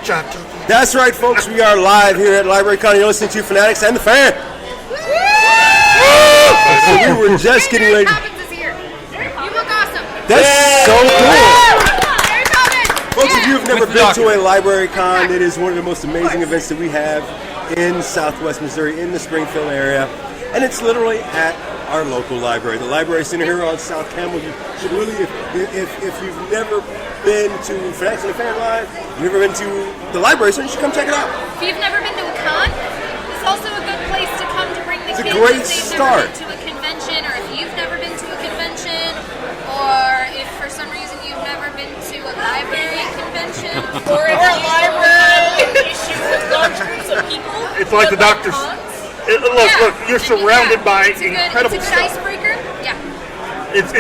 That's right, folks. We are live here at Library Con. You're listening to Fanatics and the Fan. So we were just getting ready. You look awesome. That's so cool. Folks, if you've never been to a Library Con, it is one of the most amazing events that we have in Southwest Missouri, in the Springfield area. And it's literally at our local library, the Library Center here on South Campbell. You should really, if you've never been to Fanatics and the Fan Live, you've never been to the Library Center, you should come check it out. If you've never been to a con, it's also a good place to come to bring the kids. It's a great if they've start. never been to a convention, or if you've never been to a convention, or if for some reason you've never been to a library convention, or a library issue with large groups of people. It's like the doctor's. Look, you're surrounded by incredible it's a stuff. good icebreaker. Yeah. It's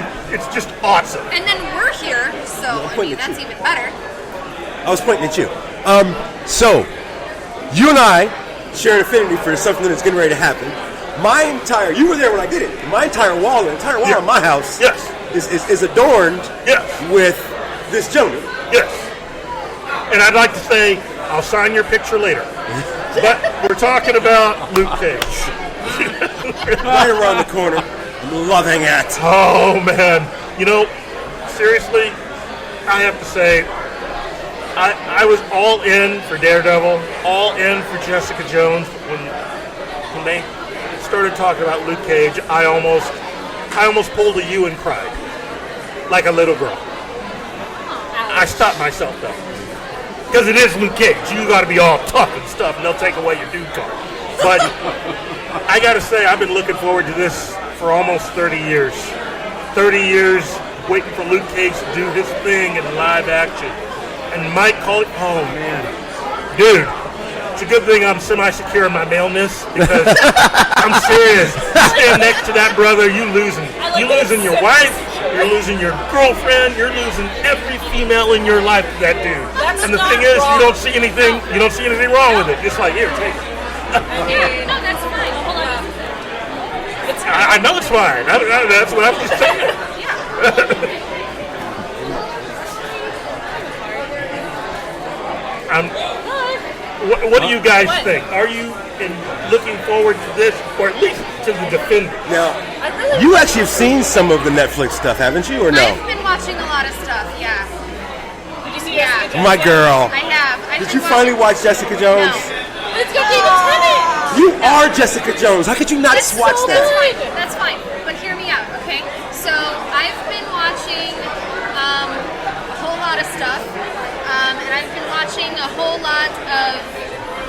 just awesome. And then we're here, so I mean that's even better. I was pointing at you. So, you and I share an affinity for something that's getting ready to happen. You were there when I did it. My entire wall of my house is adorned with this gentleman. Yes. And I'd like to say, I'll sign your picture later. But we're talking about Luke Cage. Right around the corner. I'm loving it. Oh, man. You know, seriously, I have to say, I was all in for Daredevil, all in for Jessica Jones. When they started talking about Luke Cage, I almost pulled a U and cried. Like a little girl. I stopped myself, though. Because it is Luke Cage. You got to be all tough and stuff, and they'll take away your dude card. But I got to say, I've been looking forward to this for almost 30 years. 30 years waiting for Luke Cage to do his thing in live action. And Mike called it, oh man. Dude, it's a good thing I'm semi-secure in my maleness, because I'm serious. You stand next to that brother, you losing. You losing your wife, you're losing your girlfriend, you're losing every female in your life to that dude. And the thing is, you don't see anything wrong with it. Just like, here, take it. No, that's fine. Hold on. I know it's fine. That's what I'm just saying. What do you guys think? Are you looking forward to this, or at least to the Defender? Now, you actually have seen some of the Netflix stuff, haven't you, or no? I've been watching a lot of stuff, yeah. Did you see Yeah. Jessica Jones? My girl. I have. Did you finally watch Jessica Jones? No. Let's go, David Tennant. You are Jessica Jones. How could you not watch that? That's fine. But hear me out, okay? So I've been watching a whole lot of stuff, and I've been watching a whole lot of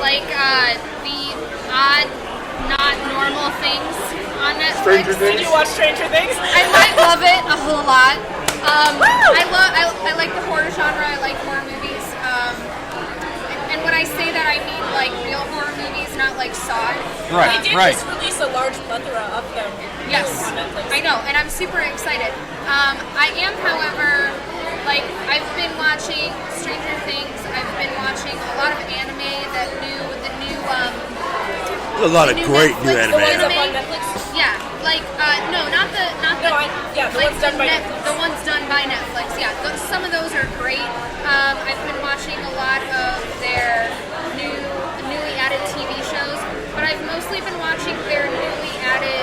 the odd, not normal things on Netflix. Stranger Things? Did you watch Stranger Things? I might love it a whole lot. I like the horror genre. I like horror movies. And when I say that, I mean like real horror movies, not like Saw. They did just release a large plethora of them. Yes, on Netflix. I know, and I'm super excited. I am, however, I've been watching Stranger Things. I've been watching a lot of anime. There's a lot of great new The ones anime. up on Netflix? Yeah, the ones done by Netflix. The ones done by Netflix. Yeah, some of those are great. I've been watching a lot of their newly added TV shows, but I've mostly been watching their newly added.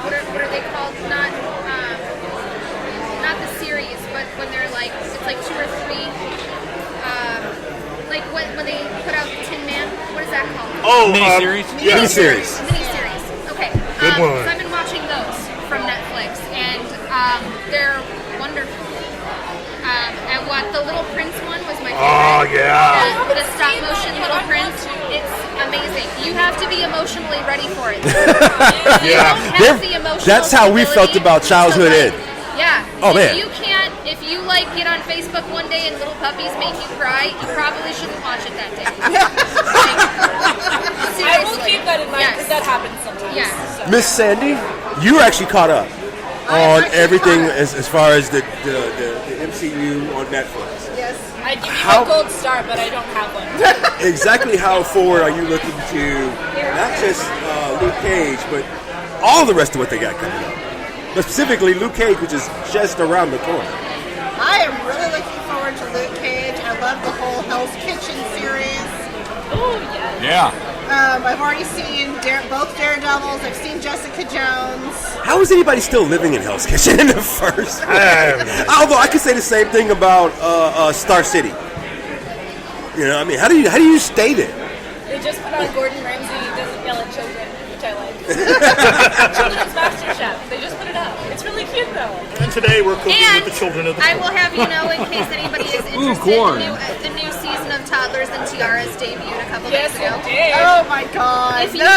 What are they called? Not the series, but when they're it's like 2 or 3. Like when they put out Tin Man. What is that called? Oh, Miniseries? Miniseries. Okay. Good one. So I've been watching those from Netflix, and they're wonderful. And the Little Prince one was my favorite. Oh, yeah. The stop motion Little Prince. It's amazing. You have to be emotionally ready for it. You don't have the emotional That's how we felt ability about Childhood to, Ed. Yeah. Oh, man. If you get on Facebook one day and little puppies make you cry, you probably shouldn't watch it that day. I will keep that in mind because that happens sometimes. Yeah. So. Miss Sandy, you actually caught up on everything as far as the MCU on Netflix. Yes. I give you a gold star, but I don't have one. Exactly how forward are you looking to not just Luke Cage, but all the rest of what they got coming up? But specifically Luke Cage, which is just around the corner. I am really looking forward to Luke Cage. I love the whole Hell's Kitchen series. Oh, yes. Yeah. I've already seen both Daredevils. I've seen Jessica Jones. How is anybody still living in Hell's Kitchen in the first place? Although I could say the same thing about Star City. You know, I mean, how do you stay there? They just put on Gordon Ramsay doesn't yell at children, which I like. Children's Master Chef. They just put it up. It's really cute, though. And today we're cooking with the children of the I will have you know, in case anybody is interested, corn. the new season of Toddlers and Tiaras debuted a couple days ago. Oh my God! If you, No!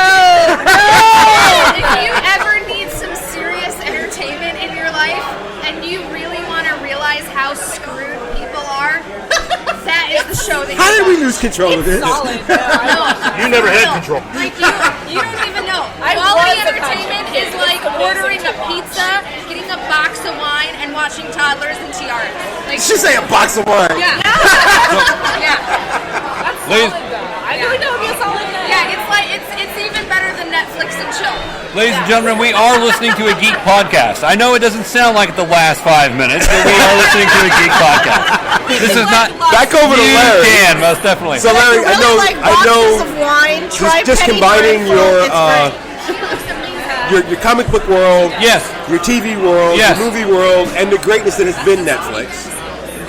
if you ever need some serious entertainment in your life and you really want to realize how screwed people are, that is the show that How did we lose control of this? No, You never had control. Like you don't even know. Quality entertainment is like ordering a pizza, getting a box of wine, and watching Toddlers and Tiaras. Like, She say a box of wine. yeah. Yeah. That's Ladies- solid though. I really know it'd be a solid night. Yeah, it's like it's even better than Netflix and chill. Ladies and gentlemen, we are listening to a geek podcast. I know it doesn't sound like the last 5 minutes, but we are listening to a geek podcast. This is not Back over to you Larry. can, most definitely. So Larry, If you really like boxes of wine, try just Penny combining Dreadful. your It's great. She looks amazing. your comic book world, Yes. your TV world, Yes. your movie world, and the greatness that has been Netflix.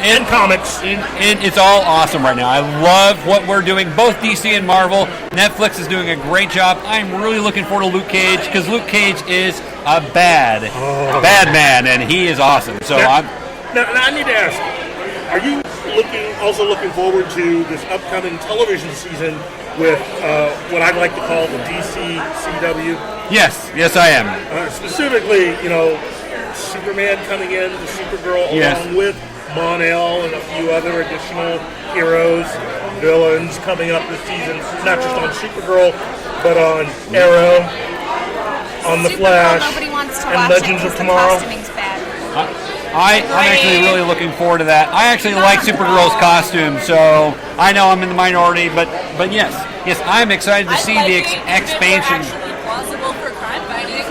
And comics. And it's all awesome right now. I love what we're doing, both DC and Marvel. Netflix is doing a great job. I'm really looking forward to Luke Cage, because Luke Cage is a bad man, and he is awesome. So Now, I'm now I need to ask, are you also looking forward to this upcoming television season with what I'd like to call the DC CW? yes, I am. Specifically, Superman coming in, the Supergirl, Yes. along with Mon-El and a few other additional heroes, villains coming up this season, not just on Supergirl, but on Arrow, on The Supergirl, Flash, nobody wants to and watch Legends it of 'cause Tomorrow. The costuming's bad. I'm actually really looking forward to that. I actually like Supergirl's costume, so I know I'm in the minority, but yes, I'm excited to see the expansion. Plausible for crime fighting.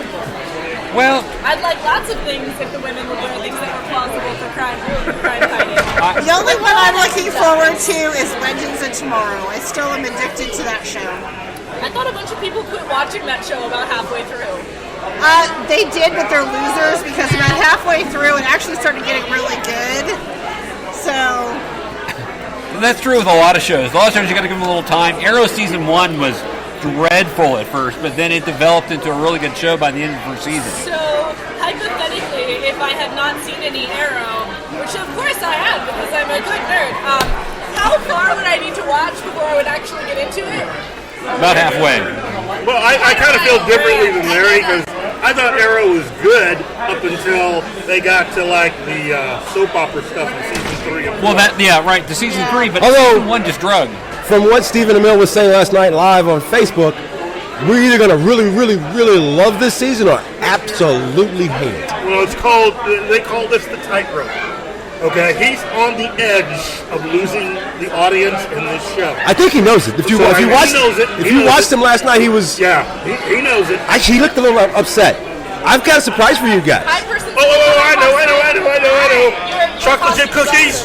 Well, I'd like lots of things if the women would wear things that were plausible for crime fighting. The only one I'm looking forward to is Legends of Tomorrow. I still am addicted to that show. I thought a bunch of people quit watching that show about halfway through. They did, but they're losers because about halfway through it actually started getting really good. So, that's true with a lot of shows. A lot of shows you got to give them a little time. Arrow season 1 was dreadful at first, but then it developed into a really good show by the end of the first season. So, hypothetically, if I had not seen any Arrow, which of course I have because I'm a good nerd, how far would I need to watch before I would actually get into it? About halfway. Well, I kind of feel differently than Larry, because I thought Arrow was good up until they got to the soap opera stuff in season 3. Well, right, to season 3, but Although- season 1 just drug. From what Stephen Amell was saying last night live on Facebook, we're either going to really, really, really love this season or absolutely hate it. Well, they call this the tightrope. Okay, he's on the edge of losing the audience in this show. I think he knows it. If you He watched, knows it. if He you knows watched it. him last night, he was. Yeah, he knows it. He looked a little upset. I've got a surprise for you guys. I personally. Oh, I know. Chocolate chip cookies.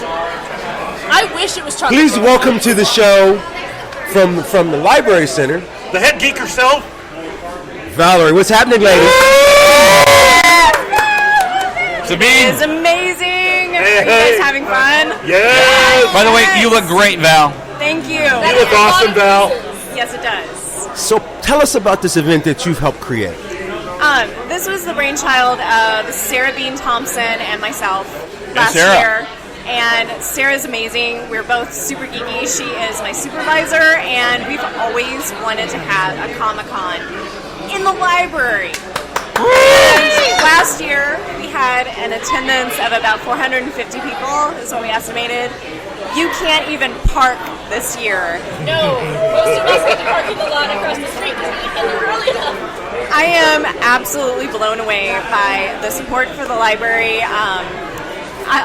I wish it was chocolate. Please welcome to the show from the Library Center, The head geek herself. Valerie. What's happening, ladies? Sabine, It's amazing. Hey, Are you hey. guys having fun? Yes. by the way, you look great, Val. Thank you. You look awesome, Val. Yes, it does. So tell us about this event that you've helped create. This was the brainchild of Sarah Bean Thompson and myself last Sarah. year. And Sarah's amazing. We're both super geeky. She is my supervisor, and we've always wanted to have a Comic-Con in the library. And last year, we had an attendance of about 450 people, is what we estimated. You can't even park this year. No, most of us get to park in the lot across the street because we get there early enough. I am absolutely blown away by the support for the library.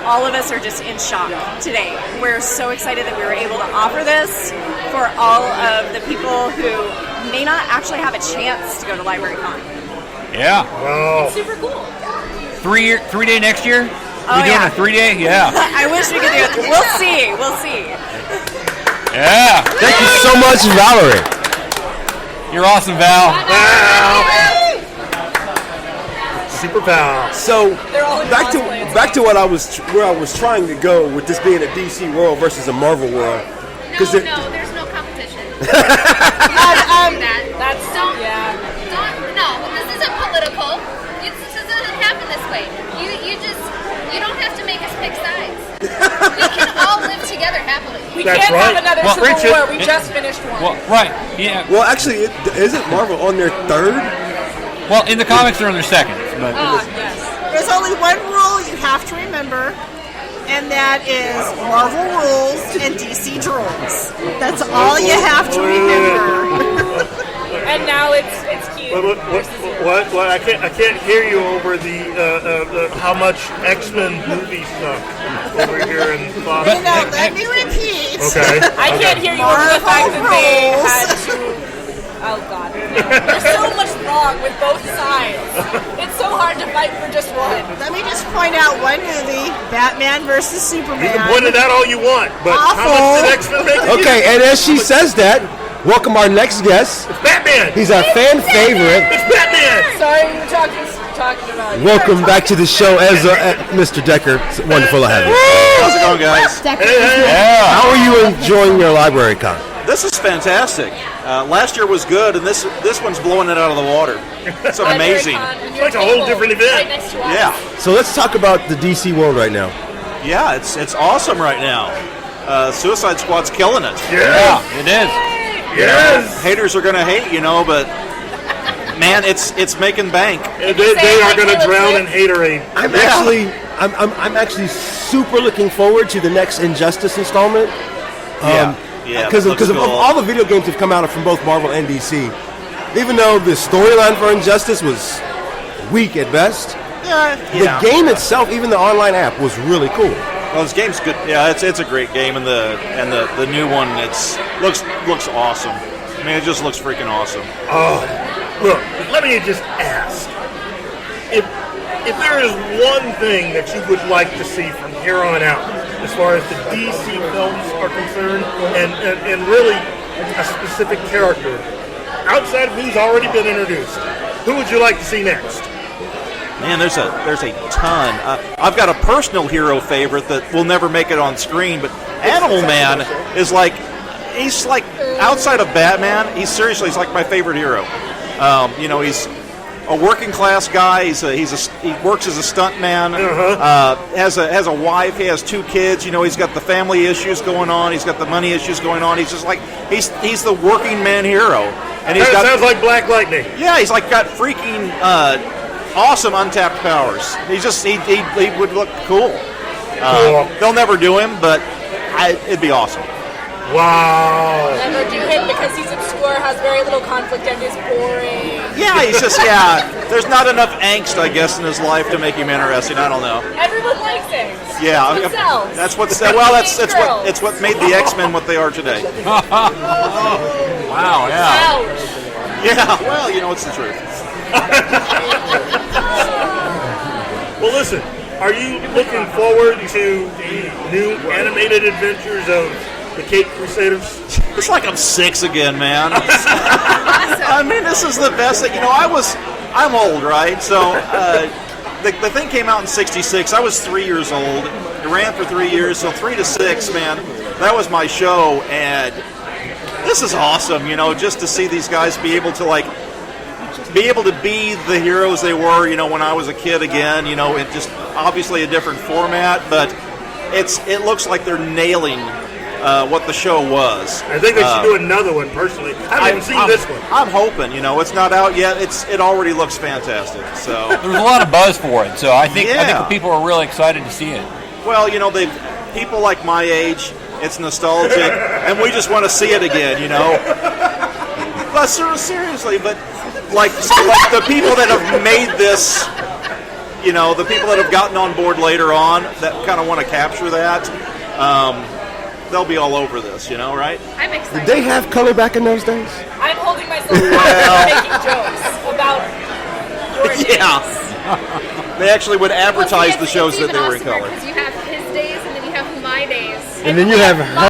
All of us are just in shock today. We're so excited that we were able to offer this for all of the people who may not actually have a chance to go to LibraryCon. Yeah. Wow. Super cool. 3-day next year? Oh, We doing yeah. a 3-day? Yeah. I wish we could do it. We'll see. We'll see. Yeah. Thank you so much, Valerie. You're awesome, Val. Super pal. So They're all in cosplay. back to where I was trying to go with this being a DC world versus a Marvel world. No, 'Cause there's no competition. That's don't. No, this isn't political. This doesn't happen this way. You don't have to make us pick sides. We can all live together happily. We That's can't right. have another Well, Civil Richard- War. We just finished one. Well, right. Yeah. Well, actually, isn't Marvel on their third? Well, in the comics, they're on their second. But Yes. There's only one rule you have to remember, and that is Marvel rules and DC drools. That's all you have to remember. And now it's cute. What? I can't hear you over the how much X-Men movie stuff over here in Fox. You know, let me repeat. Okay. I can't hear you over the fact that they had to. Oh God! There's so much wrong with both sides. It's so hard to fight for just one. Let me just point out one movie, Batman versus Superman. You can point it out all you want, but how Awful. much did X-Men make it? Okay, and as she says that, welcome our next guest. It's Batman. He's our fan favorite. It's Batman. Sorry, we were talking about. Welcome back to the show, Ezra, Mr. Decker. It's wonderful to have you. How's it going, guys? yeah. How are you enjoying your library con? This is fantastic. Last year was good, and this one's blowing it out of the water. It's amazing. It's like a whole different event. Right next to us. Yeah, So let's talk about the DC world right now. yeah, it's awesome right now. Suicide Squad's killing it. Yeah. It is. Yes. Haters are gonna hate, but man, it's making bank. They are going to drown in haterade. I'm actually super looking forward to the next Injustice installment. Yeah, Because looks of cool. all the video games that have come out from both Marvel and DC. Even though the storyline for Injustice was weak at best, Yeah. the game itself, even the online app, was really cool. Well, this game's good. Yeah, it's a great game, and the new one looks awesome. I mean, it just looks freaking awesome. Look, let me just ask. If there is one thing that you would like to see from here on out, as far as the DC films are concerned, and really a specific character, outside of who's already been introduced, who would you like to see next? Man, there's a ton. I've got a personal hero favorite that will never make it on screen, but Animal Man is he's like outside of Batman. He's like my favorite hero. He's a working class guy. He works as a stuntman. Has a wife. He has 2 kids. He's got the family issues going on. He's got the money issues going on. He's just like he's the working man hero. And That sounds like Black Lightning. yeah, he's got freaking awesome untapped powers. He would look cool. They'll never do him, but it'd be awesome. Wow. Never do him because he's obscure, has very little conflict, and is boring. Yeah, there's not enough angst, I guess, in his life to make him interesting. I don't know. Everyone likes him. Yeah, Themselves. that's it's what made the X-Men what they are today. Wow. Yeah. Ouch. Yeah, well, it's the truth. Well, listen, are you looking forward to the new animated adventures of the Cape Crusaders? It's like I'm 6 again, man. I mean, this is the best thing. I'm old, right? So the thing came out in '66. I was 3 years old. It ran for 3 years, so 3 to 6, man. That was my show, and this is awesome. Just to see these guys be able to be the heroes they were. When I was a kid again. It just obviously a different format, but it looks like they're nailing what the show was. I think they should do another one, personally. I haven't seen this one. I'm hoping, it's not out yet. It already looks fantastic. So, There was a lot of buzz for it, so I think Yeah. the people are really excited to see it. well, people like my age, it's nostalgic, and we just want to see it again. But seriously, but like the people that have made this, the people that have gotten on board later on that kind of want to capture that. They'll be all over this, right? I'm excited. Did they have color back in those days? I'm holding myself back from making jokes about your Yeah. names. They actually would advertise the shows it's that they were in even awesomer color. because you have his days and then you have my days. And then you have her